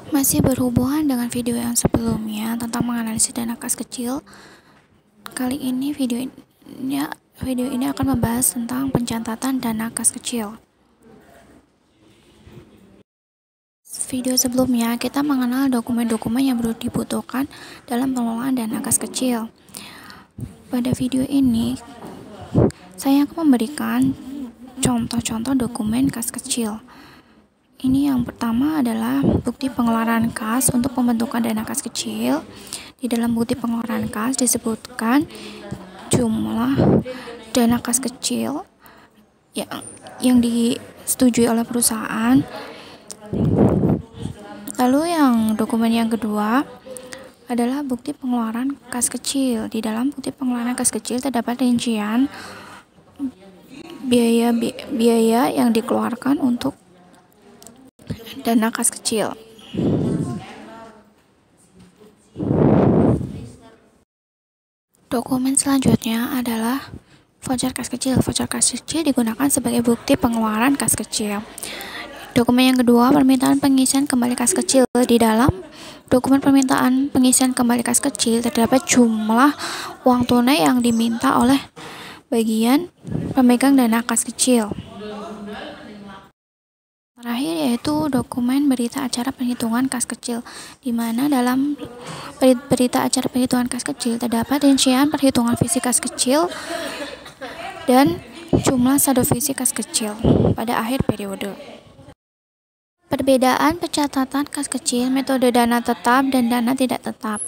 Masih berhubungan dengan video yang sebelumnya tentang menganalisis dana kas kecil. Kali ini video ini akan membahas tentang pencatatan dana kas kecil. Video sebelumnya kita mengenal dokumen-dokumen yang perlu dibutuhkan dalam pengelolaan dana kas kecil. Pada video ini saya akan memberikan contoh-contoh dokumen kas kecil. Ini yang pertama adalah bukti pengeluaran kas untuk pembentukan dana kas kecil. Di dalam bukti pengeluaran kas disebutkan jumlah dana kas kecil yang disetujui oleh perusahaan. Lalu yang dokumen yang kedua adalah bukti pengeluaran kas kecil. Di dalam bukti pengeluaran kas kecil terdapat rincian biaya yang dikeluarkan untuk dana kas kecil. Dokumen selanjutnya adalah voucher kas kecil. Voucher kas kecil digunakan sebagai bukti pengeluaran kas kecil. Dokumen yang kedua, permintaan pengisian kembali kas kecil. Di dalam dokumen permintaan pengisian kembali kas kecil terdapat jumlah uang tunai yang diminta oleh bagian pemegang dana kas kecil. Terakhir yaitu dokumen berita acara perhitungan kas kecil, di mana dalam berita acara perhitungan kas kecil terdapat rincian perhitungan fisik kas kecil dan jumlah saldo fisik kas kecil pada akhir periode. Perbedaan pencatatan kas kecil, metode dana tetap dan dana tidak tetap.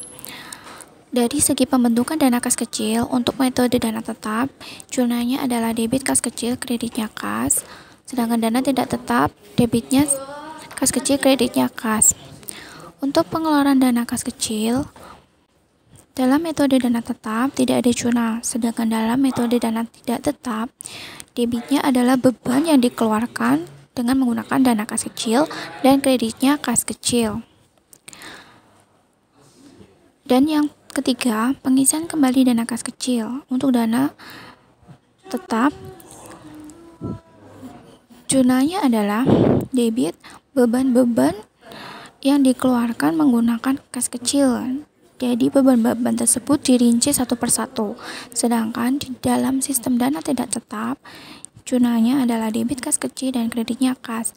Dari segi pembentukan dana kas kecil, untuk metode dana tetap, jurnalnya adalah debit kas kecil, kreditnya kas. Sedangkan dana tidak tetap, debitnya kas kecil, kreditnya kas. Untuk pengeluaran dana kas kecil, dalam metode dana tetap tidak ada jurnal, sedangkan dalam metode dana tidak tetap, debitnya adalah beban yang dikeluarkan dengan menggunakan dana kas kecil dan kreditnya kas kecil. Dan yang ketiga, pengisian kembali dana kas kecil. Untuk dana tetap, jurnalnya adalah debit beban-beban yang dikeluarkan menggunakan kas kecil. Jadi beban-beban tersebut dirinci satu persatu. Sedangkan di dalam sistem dana tidak tetap, jurnalnya adalah debit kas kecil dan kreditnya kas.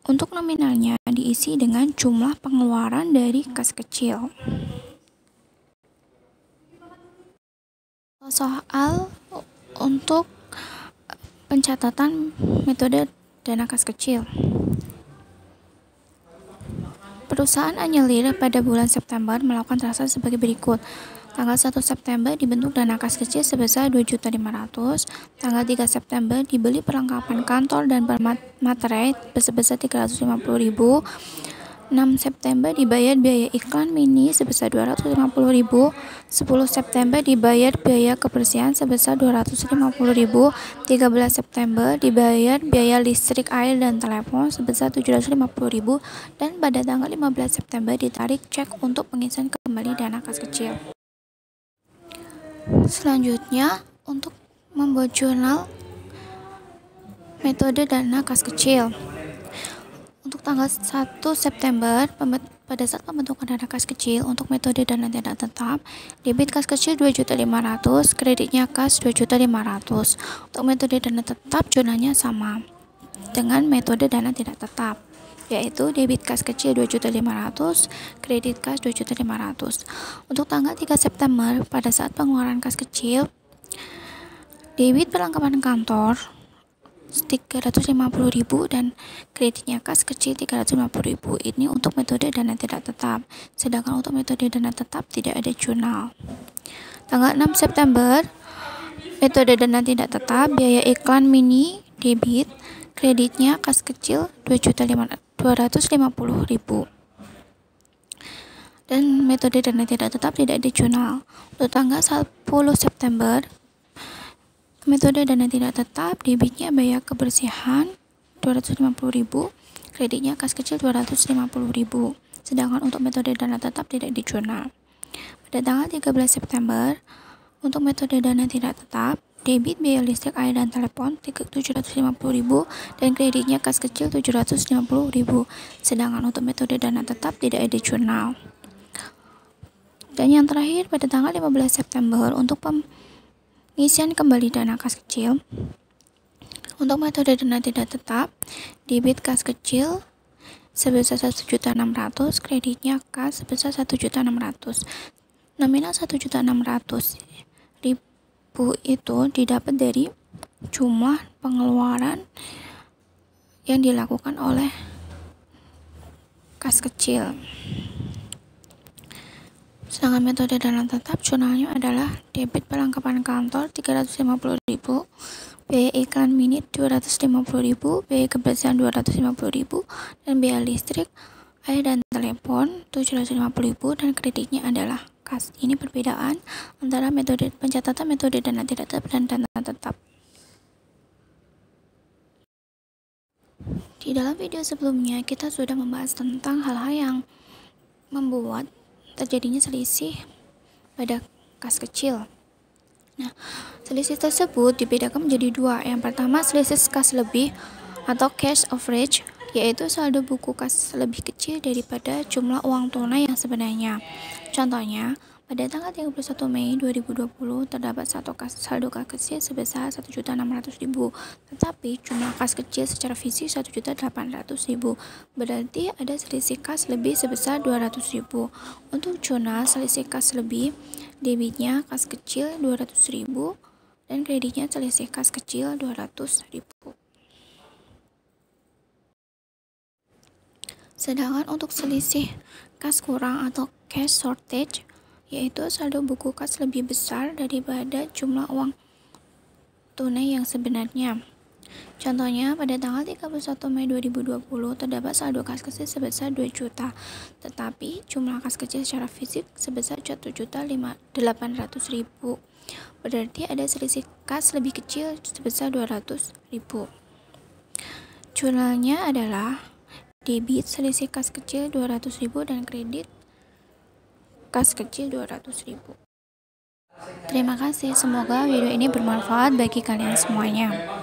Untuk nominalnya diisi dengan jumlah pengeluaran dari kas kecil. Soal untuk pencatatan metode dana kas kecil. Perusahaan Anyelir pada bulan September melakukan transaksi sebagai berikut. Tanggal 1 September dibentuk dana kas kecil sebesar 2.500.000. Tanggal 3 September dibeli perlengkapan kantor dan materai sebesar 350.000. 6 September dibayar biaya iklan mini sebesar 250.000. 10 September dibayar biaya kebersihan sebesar 250.000. 13 September dibayar biaya listrik, air, dan telepon sebesar 750.000. Dan pada tanggal 15 September ditarik cek untuk pengisian kembali dana kas kecil. Selanjutnya, untuk membuat jurnal metode dana kas kecil. Untuk tanggal 1 September, pada saat pembentukan dana kas kecil untuk metode dana tidak tetap, debit kas kecil 2.500.000, kreditnya kas 2.500.000. Untuk metode dana tetap, jurnalnya sama dengan metode dana tidak tetap, yaitu debit kas kecil 2.500.000, kredit kas 2.500.000. Untuk tanggal 3 September, pada saat pengeluaran kas kecil, debit perlengkapan kantor 350.000 dan kreditnya kas kecil 350.000. Ini untuk metode dana tidak tetap. Sedangkan untuk metode dana tetap tidak ada jurnal. Tanggal 6 September, metode dana tidak tetap, biaya iklan mini debit, kreditnya kas kecil 250.000. Dan metode dana tidak tetap tidak ada jurnal. Untuk tanggal 10 September, metode dana tidak tetap, debitnya biaya kebersihan 250.000, kreditnya kas kecil 250.000. Sedangkan untuk metode dana tetap tidak di jurnal. Pada tanggal 13 September, untuk metode dana tidak tetap, Debit biaya listrik, air, dan telepon 750.000 dan kreditnya kas kecil 750.000. Sedangkan untuk metode dana tetap tidak ada jurnal. Dan yang terakhir pada tanggal 15 September untuk pengisian kembali dana kas kecil. Untuk metode dana tidak tetap, debit kas kecil sebesar 1.600.000, kreditnya kas sebesar 1.600.000. Nominal 1.600.000 itu didapat dari jumlah pengeluaran yang dilakukan oleh kas kecil. Sedangkan metode dana tetap jurnalnya adalah debit perlengkapan kantor 350.000, biaya iklan minit 250.000, biaya kebersihan 250.000, dan biaya listrik, air, dan telepon 750.000 dan kreditnya adalah kas. Ini perbedaan antara metode pencatatan metode dana tidak tetap dan dana tetap. Di dalam video sebelumnya kita sudah membahas tentang hal-hal yang membuat terjadinya selisih pada kas kecil. Nah, selisih tersebut dibedakan menjadi dua. Yang pertama, selisih kas lebih atau cash overage, yaitu saldo buku kas lebih kecil daripada jumlah uang tunai yang sebenarnya. Contohnya, pada tanggal 31 Mei 2020 terdapat saldo kas kecil sebesar 1.600.000, tetapi jumlah kas kecil secara fisik 1.800.000. Berarti ada selisih kas lebih sebesar 200.000. Untuk jurnal selisih kas lebih, debitnya kas kecil 200.000 dan kreditnya selisih kas kecil 200.000. Sedangkan untuk selisih kas kurang atau cash shortage, yaitu saldo buku kas lebih besar daripada jumlah uang tunai yang sebenarnya. Contohnya, pada tanggal 31 Mei 2020 terdapat saldo kas kecil sebesar 2 juta, tetapi jumlah kas kecil secara fisik sebesar 1.800.000. Berarti ada selisih kas lebih kecil sebesar 200.000. Jurnalnya adalah debit selisih kas kecil 200.000 dan kredit kas kecil 200.000. Terima kasih, semoga video ini bermanfaat bagi kalian semuanya.